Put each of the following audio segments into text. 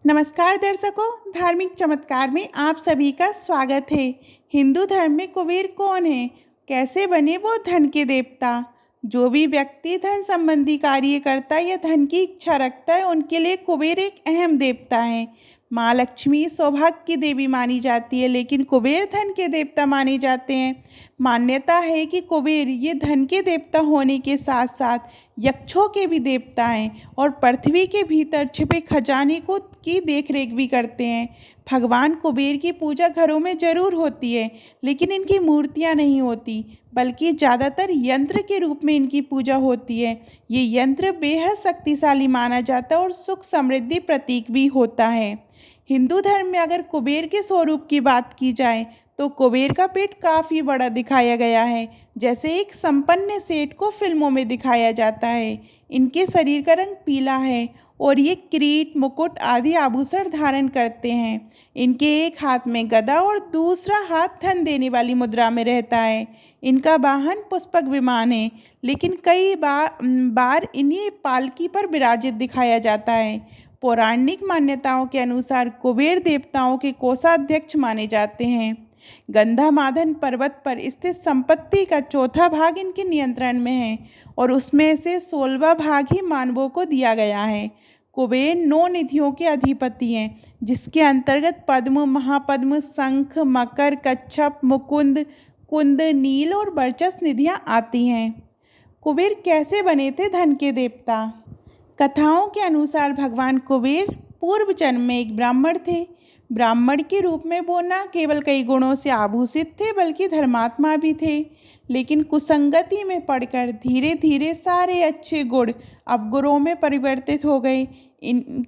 नमस्कार दर्शकों, धार्मिक चमत्कार में आप सभी का स्वागत है। हिंदू धर्म में कुबेर कौन है? कैसे बने वो धन के देवता? जो भी व्यक्ति धन संबंधी कार्य करता है या धन की इच्छा रखता है, उनके लिए कुबेर एक अहम देवता है। माँ लक्ष्मी सौभाग्य की देवी मानी जाती है, लेकिन कुबेर धन के देवता माने जाते हैं। मान्यता है कि कुबेर ये धन के देवता होने के साथ साथ यक्षों के भी देवता हैं और पृथ्वी के भीतर छिपे खजाने को की देखरेख भी करते हैं। भगवान कुबेर की पूजा घरों में जरूर होती है, लेकिन इनकी मूर्तियां नहीं होती, बल्कि ज़्यादातर यंत्र के रूप में इनकी पूजा होती है। ये यंत्र बेहद शक्तिशाली माना जाता है और सुख समृद्धि प्रतीक भी होता है। हिंदू धर्म में अगर कुबेर के स्वरूप की बात की जाए तो कुबेर का पेट काफ़ी बड़ा दिखाया गया है, जैसे एक संपन्न सेठ को फिल्मों में दिखाया जाता है। इनके शरीर का रंग पीला है और ये किरीट, मुकुट आदि आभूषण धारण करते हैं। इनके एक हाथ में गदा और दूसरा हाथ धन देने वाली मुद्रा में रहता है। इनका वाहन पुष्पक विमान है, लेकिन कई बार इन्हें पालकी पर विराजित दिखाया जाता है। पौराणिक मान्यताओं के अनुसार कुबेर देवताओं के कोषाध्यक्ष माने जाते हैं। गंधमादन पर्वत पर स्थित संपत्ति का चौथा भाग इनके नियंत्रण में है और उसमें से 16वां भाग ही मानवों को दिया गया है। कुबेर 9 निधियों के अधिपति हैं, जिसके अंतर्गत पद्म, महापद्म, शंख, मकर, कच्छप, मुकुंद, कुंद, नील और वर्चस निधियां आती हैं। कुबेर कैसे बने थे धन के देवता? कथाओं के अनुसार भगवान कुबेर पूर्व जन्म में एक ब्राह्मण थे। ब्राह्मण के रूप में वो न केवल कई गुणों से आभूषित थे, बल्कि धर्मात्मा भी थे। लेकिन कुसंगति में पड़कर धीरे धीरे सारे अच्छे गुण अवगुणों में परिवर्तित हो गए।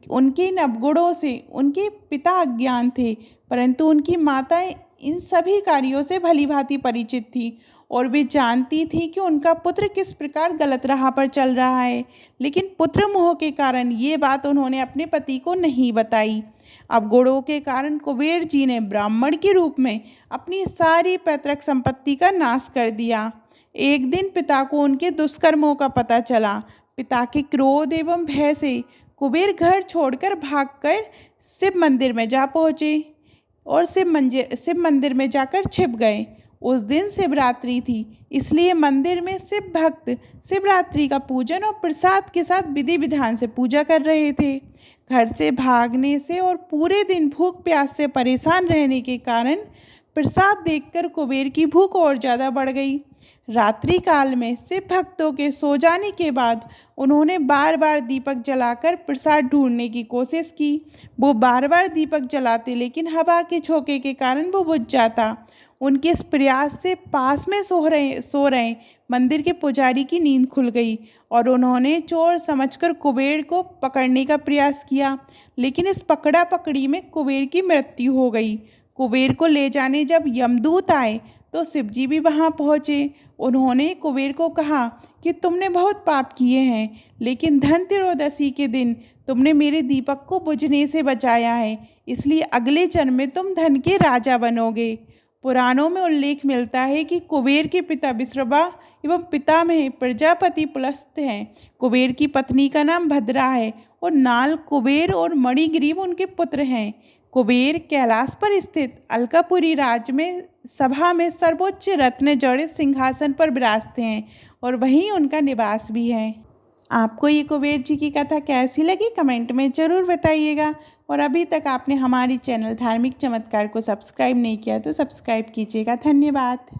उनके इन अवगुणों से उनके पिता अज्ञान थे, परंतु उनकी माता इन सभी कार्यों से भली भांति परिचित थी और वे जानती थी कि उनका पुत्र किस प्रकार गलत राह पर चल रहा है। लेकिन पुत्र मोह के कारण ये बात उन्होंने अपने पति को नहीं बताई। अवगुणों के कारण कुबेर जी ने ब्राह्मण के रूप में अपनी सारी पैतृक संपत्ति का नाश कर दिया। एक दिन पिता को उनके दुष्कर्मों का पता चला। पिता के क्रोध एवं भय से कुबेर घर छोड़कर भागकर शिव मंदिर में जा पहुँचे और शिव मंदिर में जाकर छिप गए। उस दिन शिवरात्रि थी, इसलिए मंदिर में शिव भक्त शिवरात्रि का पूजन और प्रसाद के साथ विधि विधान से पूजा कर रहे थे। घर से भागने से और पूरे दिन भूख प्यास से परेशान रहने के कारण प्रसाद देखकर कुबेर की भूख और ज़्यादा बढ़ गई। रात्रि काल में शिव भक्तों के सो जाने के बाद उन्होंने बार बार दीपक जलाकर प्रसाद ढूंढने की कोशिश की। वो बार बार दीपक जलाते, लेकिन हवा के झोंके के कारण वो बुझ जाता। उनके इस प्रयास से पास में सो रहे मंदिर के पुजारी की नींद खुल गई और उन्होंने चोर समझकर कुबेर को पकड़ने का प्रयास किया, लेकिन इस पकड़ा पकड़ी में कुबेर की मृत्यु हो गई। कुबेर को ले जाने जब यमदूत आए तो शिवजी भी वहां पहुंचे। उन्होंने कुबेर को कहा कि तुमने बहुत पाप किए हैं, लेकिन धनतेरदशी के दिन तुमने मेरे दीपक को बुझने से बचाया है, इसलिए अगले जन्म में तुम धन के राजा बनोगे। पुराणों में उल्लेख मिलता है कि कुबेर के पिता विश्रवा एवं पितामह प्रजापति पुलस्त्य हैं। कुबेर की पत्नी का नाम भद्रा है और नाल कुबेर और मणिग्रीव उनके पुत्र हैं। कुबेर कैलाश पर स्थित अलकापुरी राज्य में सभा में सर्वोच्च रत्न जड़ित सिंहासन पर विराजते हैं और वहीं उनका निवास भी है। आपको ये कुबेर जी की कथा कैसी लगी कमेंट में ज़रूर बताइएगा। और अभी तक आपने हमारी चैनल धार्मिक चमत्कार को सब्सक्राइब नहीं किया तो सब्सक्राइब कीजिएगा। धन्यवाद।